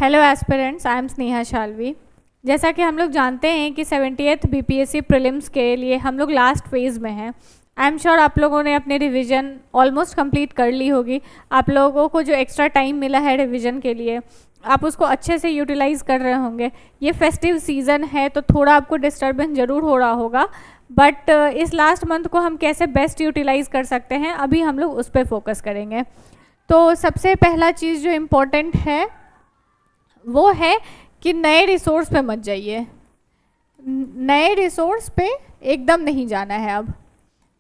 Hello aspirants, I am Sneha Shalvi. जैसा कि हम लोग जानते हैं कि 70th बीपीएससी प्रीलिम्स के लिए हम लोग लास्ट फेज़ में हैं। आई एम श्योर आप लोगों ने अपनी रिवीजन ऑलमोस्ट कंप्लीट कर ली होगी। आप लोगों को जो एक्स्ट्रा टाइम मिला है रिवीजन के लिए, आप उसको अच्छे से यूटिलाइज़ कर रहे होंगे। ये फेस्टिव सीज़न है तो थोड़ा आपको डिस्टर्बेंस ज़रूर हो रहा होगा, बट इस लास्ट मंथ को हम कैसे बेस्ट यूटिलाइज़ कर सकते हैं, अभी हम लोग उस पर फोकस करेंगे। तो सबसे पहला चीज़ जो इम्पोर्टेंट है वो है कि नए रिसोर्स पे मत जाइए। नए रिसोर्स पे एकदम नहीं जाना है।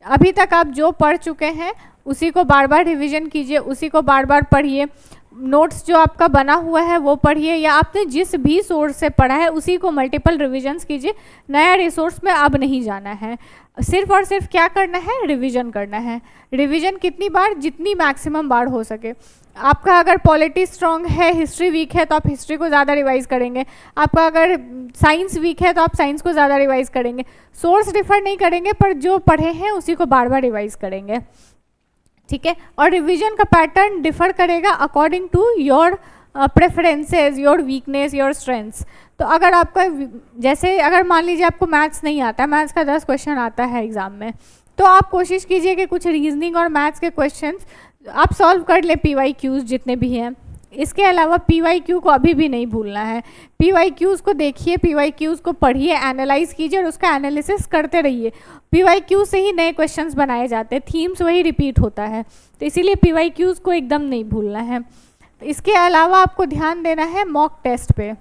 अभी तक आप जो पढ़ चुके हैं उसी को बार बार रिवीजन कीजिए, उसी को बार बार पढ़िए। नोट्स जो आपका बना हुआ है वो पढ़िए, या आपने जिस भी सोर्स से पढ़ा है उसी को मल्टीपल रिविजन्स कीजिए। नया रिसोर्स में अब नहीं जाना है। सिर्फ और सिर्फ क्या करना है, रिवीजन करना है। रिवीजन कितनी बार, जितनी मैक्सिमम बार हो सके। आपका अगर पॉलिटी स्ट्रॉन्ग है, हिस्ट्री वीक है तो आप हिस्ट्री को ज़्यादा रिवाइज करेंगे। आपका अगर साइंस वीक है तो आप साइंस को ज़्यादा रिवाइज करेंगे। सोर्स डिफर नहीं करेंगे, पर जो पढ़े हैं उसी को बार बार रिवाइज करेंगे, ठीक है। और रिवीजन का पैटर्न डिफर करेगा according to your preferences, your weakness, your strengths. तो अगर आपका जैसे अगर मान लीजिए आपको मैथ्स नहीं आता, मैथ्स का 10 क्वेश्चन आता है एग्जाम में, तो आप कोशिश कीजिए कि कुछ रीजनिंग और मैथ्स के क्वेश्चंस आप सॉल्व कर ले, PYQs जितने भी हैं। इसके अलावा PYQ को अभी भी नहीं भूलना है। PYQs को देखिए, PYQs को पढ़िए, एनालाइज कीजिए और उसका एनालिसिस करते रहिए। PYQ से ही नए क्वेश्चंस बनाए जाते हैं, थीम्स वही रिपीट होता है, तो इसीलिए PYQs को एकदम नहीं भूलना है। इसके अलावा आपको ध्यान देना है मॉक टेस्ट पे।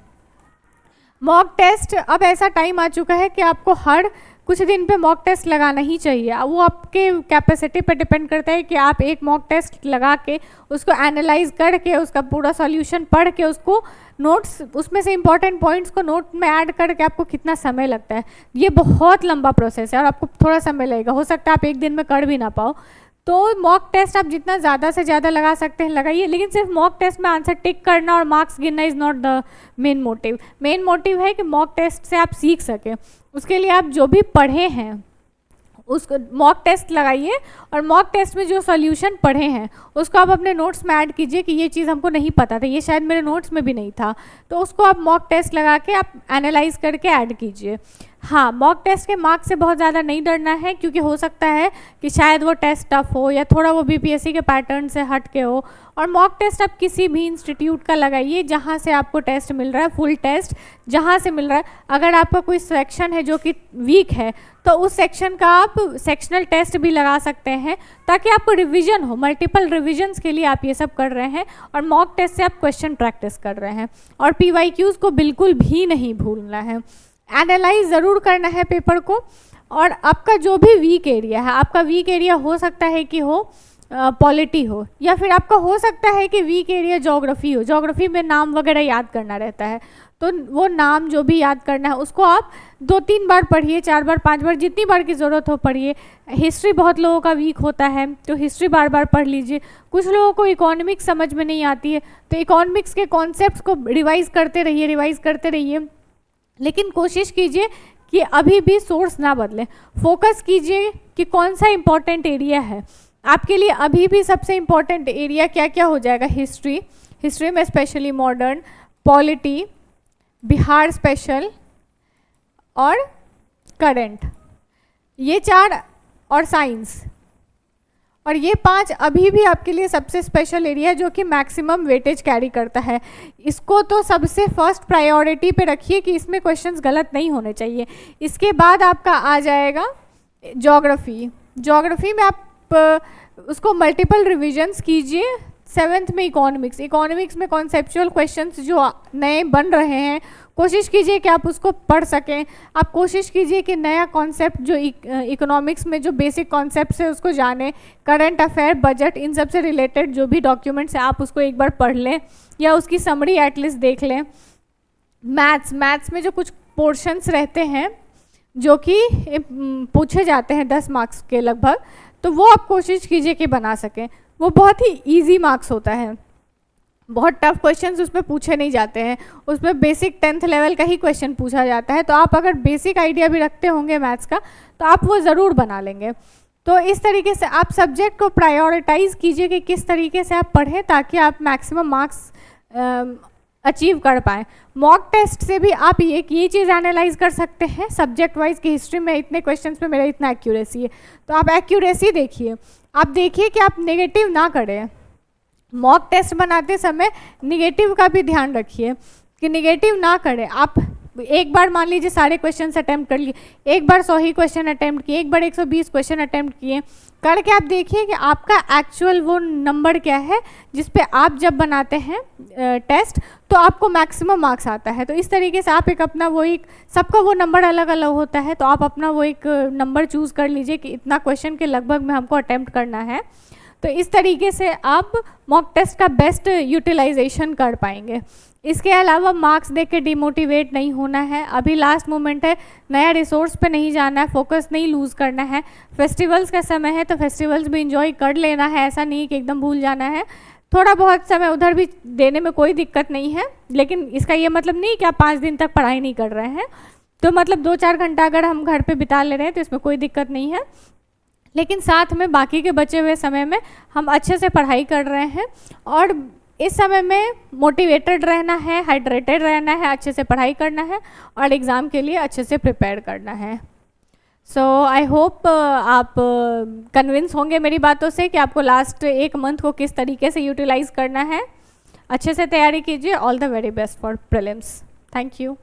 मॉक टेस्ट, अब ऐसा टाइम आ चुका है कि आपको हर कुछ दिन पे मॉक टेस्ट लगाना ही चाहिए। वो आपके कैपेसिटी पे डिपेंड करता है कि आप एक मॉक टेस्ट लगा के उसको एनालाइज करके उसका पूरा सॉल्यूशन पढ़ के उसको नोट्स, उसमें से इंपॉर्टेंट पॉइंट्स को नोट में ऐड करके आपको कितना समय लगता है। ये बहुत लंबा प्रोसेस है और आपको थोड़ा समय लगेगा, हो सकता है आप एक दिन में कर भी ना पाओ। तो मॉक टेस्ट आप जितना ज़्यादा से ज़्यादा लगा सकते हैं लगाइए, लेकिन सिर्फ मॉक टेस्ट में आंसर टिक करना और मार्क्स गिनना is not the main motive. Main motive है कि मॉक टेस्ट से आप सीख सकें। उसके लिए आप जो भी पढ़े हैं उसको मॉक टेस्ट लगाइए, और मॉक टेस्ट में जो सॉल्यूशन पढ़े हैं उसको आप अपने नोट्स में ऐड कीजिए कि ये चीज़ हमको नहीं पता था, ये शायद मेरे नोट्स में भी नहीं था, तो उसको आप मॉक टेस्ट लगा के आप एनालाइज करके ऐड कीजिए। हाँ, मॉक टेस्ट के मार्क्स से बहुत ज़्यादा नहीं डरना है, क्योंकि हो सकता है कि शायद वो टेस्ट टफ हो या थोड़ा वो BPSC के पैटर्न से हट के हो। और मॉक टेस्ट आप किसी भी इंस्टीट्यूट का लगाइए जहाँ से आपको टेस्ट मिल रहा है, फुल टेस्ट जहाँ से मिल रहा है। अगर आपका कोई सेक्शन है जो कि वीक है तो उस सेक्शन का आप सेक्शनल टेस्ट भी लगा सकते हैं, ताकि आपको रिवीजन हो। मल्टीपल रिविजन्स के लिए आप ये सब कर रहे हैं और मॉक टेस्ट से आप क्वेश्चन प्रैक्टिस कर रहे हैं। और PYQs को बिल्कुल भी नहीं भूलना है। एनालाइज ज़रूर करना है पेपर को। और आपका जो भी वीक एरिया है, आपका वीक एरिया हो सकता है कि हो पॉलिटी हो, या फिर आपका हो सकता है कि वीक एरिया ज्योग्राफी हो। ज्योग्राफी में नाम वगैरह याद करना रहता है, तो वो नाम जो भी याद करना है उसको आप 2-3 बार पढ़िए, 4 बार 5 बार, जितनी बार की ज़रूरत हो पढ़िए। हिस्ट्री बहुत लोगों का वीक होता है तो हिस्ट्री बार बार पढ़ लीजिए। कुछ लोगों को इकोनॉमिक्स समझ में नहीं आती है तो इकोनॉमिक्स के कॉन्सेप्ट्स को रिवाइज़ करते रहिए। लेकिन कोशिश कीजिए कि अभी भी सोर्स ना बदलें। फोकस कीजिए कि कौन सा इम्पॉर्टेंट एरिया है आपके लिए। अभी भी सबसे इम्पॉर्टेंट एरिया क्या क्या हो जाएगा, हिस्ट्री में specially modern, polity, Bihar special और करंट, ये 4, और साइंस, और ये 5 अभी भी आपके लिए सबसे स्पेशल एरिया है जो कि मैक्सिमम वेटेज कैरी करता है। इसको तो सबसे फर्स्ट प्रायोरिटी पे रखिए कि इसमें क्वेश्चंस गलत नहीं होने चाहिए। इसके बाद आपका आ जाएगा ज्योग्राफी में आप उसको मल्टीपल रिविजन्स कीजिए। 7th में इकोनॉमिक्स में कॉन्सेप्चुअल क्वेश्चंस जो नए बन रहे हैं, कोशिश कीजिए कि आप उसको पढ़ सकें। आप कोशिश कीजिए कि नया कॉन्सेप्ट जो इकोनॉमिक्स में जो बेसिक कॉन्सेप्ट्स है उसको जानें। करंट अफेयर, बजट, इन सब से रिलेटेड जो भी डॉक्यूमेंट्स हैं आप उसको एक बार पढ़ लें या उसकी समरी एटलीस्ट देख लें। मैथ्स में जो कुछ पोर्शंस रहते हैं जो कि पूछे जाते हैं 10 मार्क्स के लगभग, तो वो आप कोशिश कीजिए कि बना सकें। वो बहुत ही इजी मार्क्स होता है, बहुत टफ क्वेश्चंस उसमें पूछे नहीं जाते हैं। उसमें बेसिक 10th लेवल का ही क्वेश्चन पूछा जाता है, तो आप अगर बेसिक आइडिया भी रखते होंगे मैथ्स का तो आप वो ज़रूर बना लेंगे। तो इस तरीके से आप सब्जेक्ट को प्रायोरिटाइज़ कीजिए कि किस तरीके से आप पढ़ें ताकि आप मैक्सिमम मार्क्स अचीव कर पाएँ। मॉक टेस्ट से भी आप ये चीज़ एनालाइज कर सकते हैं, सब्जेक्ट वाइज की हिस्ट्री में इतने क्वेश्चंस पे मेरा इतना एक्यूरेसी है, तो आप एक्यूरेसी देखिए, आप देखिए कि आप नेगेटिव ना करें। मॉक टेस्ट बनाते समय नेगेटिव का भी ध्यान रखिए कि नेगेटिव ना करें। आप एक बार मान लीजिए सारे क्वेश्चन अटैम्प्ट कर लिए, एक बार 100 ही क्वेश्चन अटैम्प्ट किए, एक बार 120 क्वेश्चन अटैम्प्ट किए, करके आप देखिए कि आपका एक्चुअल वो नंबर क्या है जिस पे आप जब बनाते हैं टेस्ट तो आपको मैक्सिमम मार्क्स आता है। तो इस तरीके से आप एक अपना वो एक, सबका वो नंबर अलग अलग होता है, तो आप अपना वो एक नंबर चूज़ कर लीजिए कि इतना क्वेश्चन के लगभग में हमको अटैम्प्ट करना है। तो इस तरीके से आप मॉक टेस्ट का बेस्ट यूटिलाइजेशन कर पाएंगे। इसके अलावा मार्क्स देख के डिमोटिवेट नहीं होना है, अभी लास्ट मोमेंट है, नया रिसोर्स पे नहीं जाना है, फोकस नहीं लूज़ करना है। फेस्टिवल्स का समय है तो फेस्टिवल्स भी इंजॉय कर लेना है, ऐसा नहीं कि एकदम भूल जाना है। थोड़ा बहुत समय उधर भी देने में कोई दिक्कत नहीं है, लेकिन इसका ये मतलब नहीं कि आप 5 दिन तक पढ़ाई नहीं कर रहे हैं। तो मतलब 2-4 घंटा अगर हम घर पे बिता ले रहे हैं तो इसमें कोई दिक्कत नहीं है, लेकिन साथ में बाकी के बचे हुए समय में हम अच्छे से पढ़ाई कर रहे हैं और इस समय में मोटिवेटेड रहना है, हाइड्रेटेड रहना है, अच्छे से पढ़ाई करना है और एग्ज़ाम के लिए अच्छे से प्रिपेयर करना है। सो आई होप आप कन्विंस होंगे मेरी बातों से कि आपको लास्ट 1 मंथ को किस तरीके से यूटिलाइज़ करना है। अच्छे से तैयारी कीजिए। All the very best for prelims. Thank you.